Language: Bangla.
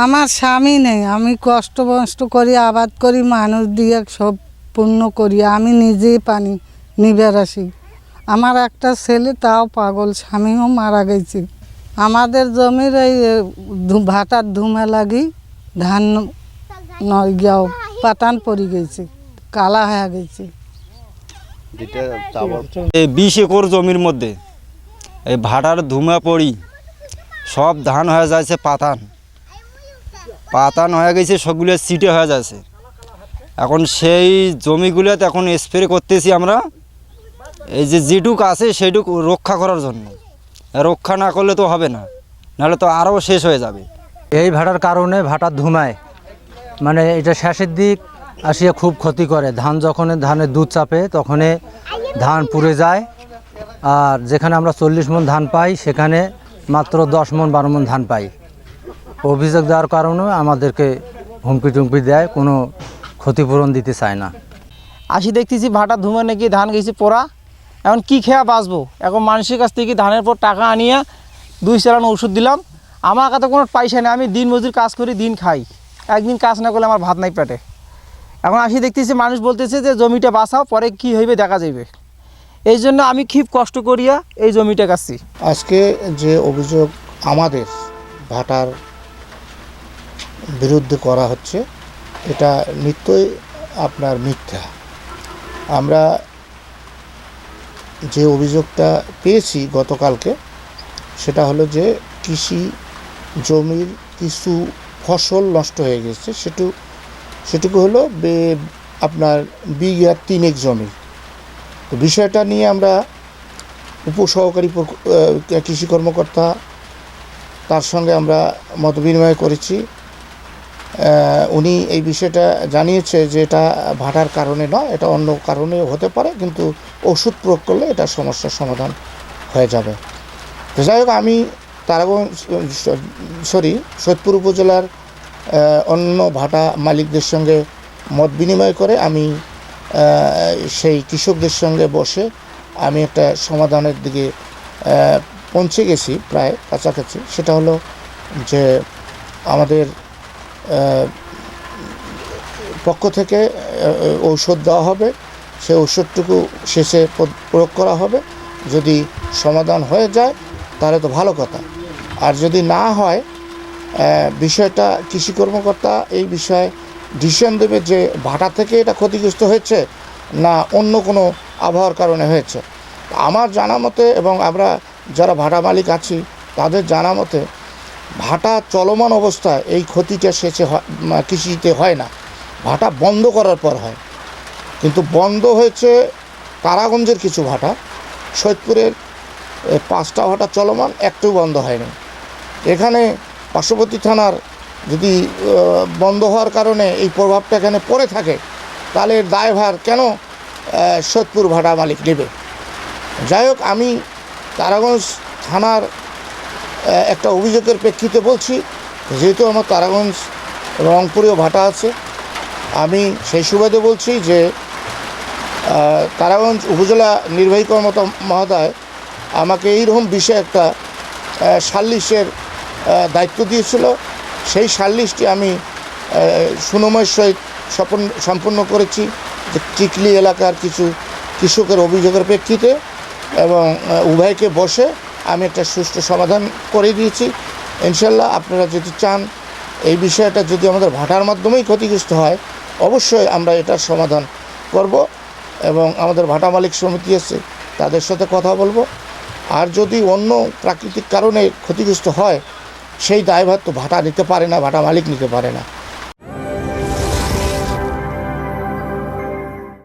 আমার স্বামী নেই, আমি কষ্ট করি, আবাদ করি, মানুষ দিয়ে সব পূর্ণ করি, আমি নিজেই পানি নিবার আসি। আমার একটা ছেলে, তাও পাগল, স্বামীও মারা গেছে। আমাদের জমির এই ভাটার ধুমা লাগি ধান পাতান পড়ে গেছে, কালা হয়ে গেছে। 20 একর জমির মধ্যে এই ভাটার ধুমা পড়ি সব ধান হয়ে যাচ্ছে পাতান হয়ে গেছে, সবগুলো সিটে হয়ে যাচ্ছে। এখন সেই জমিগুলোতে এখন স্প্রে করতেছি আমরা, এই যে যেটুক আছে সেইটুক রক্ষা করার জন্য। রক্ষা না করলে তো হবে না, নাহলে তো আরও শেষ হয়ে যাবে। এই ভাটার কারণে ভাটার ধুমায় মানে এটা শেষের দিক আসিয়া খুব ক্ষতি করে। ধান যখন ধানের দুধ চাপে তখন ধান পুড়ে যায়, আর যেখানে আমরা 40 মণ ধান পাই সেখানে মাত্র 10 মণ 12 মণ ধান পাই। অভিযোগ দেওয়ার কারণে আমাদেরকে হুমকি টুমকি দেয়, কোনো ক্ষতিপূরণ দিতে চায় না। আসি দেখতেছি ভাটার ধুমা নাকি ধান গেছে পোড়া, এখন কি খেয়া বাঁচবো? এখন মানুষের কাছ থেকে ধানের পর টাকা আনিয়া 2 চালান ওষুধ দিলাম। আমার কাছে কোনো পয়সা নেই, আমি দিন মজুর কাজ করি, দিন খাই, একদিন কাজ না করলে আমার ভাত নাই পেটে। এখন আসি দেখতেছি মানুষ বলতেছে যে জমিটা বাঁচাও, পরে কি হইবে দেখা যাবে। এই জন্য আমি খুব কষ্ট করিয়া এই জমিটা কাটছি। আজকে যে অভিযোগ আমাদের ভাটার বিরুদ্ধে করা হচ্ছে, এটা নিত্যই আপনার মিথ্যা। আমরা যে অভিযোগটা পেয়েছি গতকালকে, সেটা হলো যে কৃষি জমির কিছু ফসল নষ্ট হয়ে গেছে, সেটুকু হলো আপনার বিঘা 3 জমি। তো বিষয়টা নিয়ে আমরা উপসহকারী কৃষি কর্মকর্তা, তার সঙ্গে আমরা মত বিনিময় করেছি। উনি এই বিষয়টা জানিয়েছে যে এটা ভাটার কারণে নয়, এটা অন্য কারণে হতে পারে, কিন্তু ওষুধ প্রয়োগ করলে এটা সমস্যার সমাধান হয়ে যাবে। তো যাই হোক, আমি সৈয়দপুর উপজেলার অন্য ভাটা মালিকদের সঙ্গে মত বিনিময় করে আমি সেই কৃষকদের সঙ্গে বসে আমি একটা সমাধানের দিকে পৌঁছে গেছি, প্রায় কাছাকাছি। সেটা হলো যে আমাদের পক্ষ থেকে ঔষধ দেওয়া হবে, সেই ঔষধটুকু শেষে প্রয়োগ করা হবে। যদি সমাধান হয়ে যায় তাহলে তো ভালো কথা, আর যদি না হয় বিষয়টা কৃষি কর্মকর্তা এই বিষয়ে ডিসিশন দেবে যে ভাটা থেকে এটা ক্ষতিগ্রস্ত হয়েছে না অন্য কোনো আবহাওয়ার কারণে হয়েছে। আমার জানা মতে এবং আমরা যারা ভাটা মালিক আছি তাদের জানা মতে ভাটা চলমান অবস্থায় এই ক্ষতিটা শেষে কৃষিতে হয় না, ভাটা বন্ধ করার পর হয়। কিন্তু বন্ধ হয়েছে তারাগঞ্জের কিছু ভাটা, সৈয়দপুরের 5টা ভাটা চলমান, একটাও বন্ধ হয়নি। এখানে পার্শ্ববর্তী থানার যদি বন্ধ হওয়ার কারণে এই প্রভাবটা এখানে পড়ে থাকে, তাহলে এর দায়ভার কেন সৈয়দপুর ভাটা মালিক নেবে? যাই হোক, আমি তারাগঞ্জ থানার একটা অভিযোগের প্রেক্ষিতে বলছি, যেহেতু আমার তারাগঞ্জ রংপুরেও ভাটা আছে, আমি সেই সুবাদে বলছি যে তারাগঞ্জ উপজেলা নির্বাহী কর্মকর্তা মহোদয় আমাকে এইরকম বিষয়ে একটা সালিশের দায়িত্ব দিয়েছিল। সেই সালিশটি আমি সুনামের সহিত সম্পন্ন করেছি, যে টিকলি এলাকার কিছু কৃষকের অভিযোগের প্রেক্ষিতে, এবং উভয়কে বসে আমি একটা সুষ্ঠু সমাধান করে দিয়েছি। ইনশাল্লাহ আপনারা যদি চান এই বিষয়টা যদি আমাদের ভাটার মাধ্যমেই ক্ষতিগ্রস্ত হয়, অবশ্যই আমরা এটার সমাধান করব, এবং আমাদের ভাটা মালিক সমিতি আছে তাদের সাথে কথা বলবো। আর যদি অন্য প্রাকৃতিক কারণে ক্ষতিগ্রস্ত হয়, সেই দায়ভার তো ভাটা নিতে পারে না, ভাটা মালিক নিতে পারে না।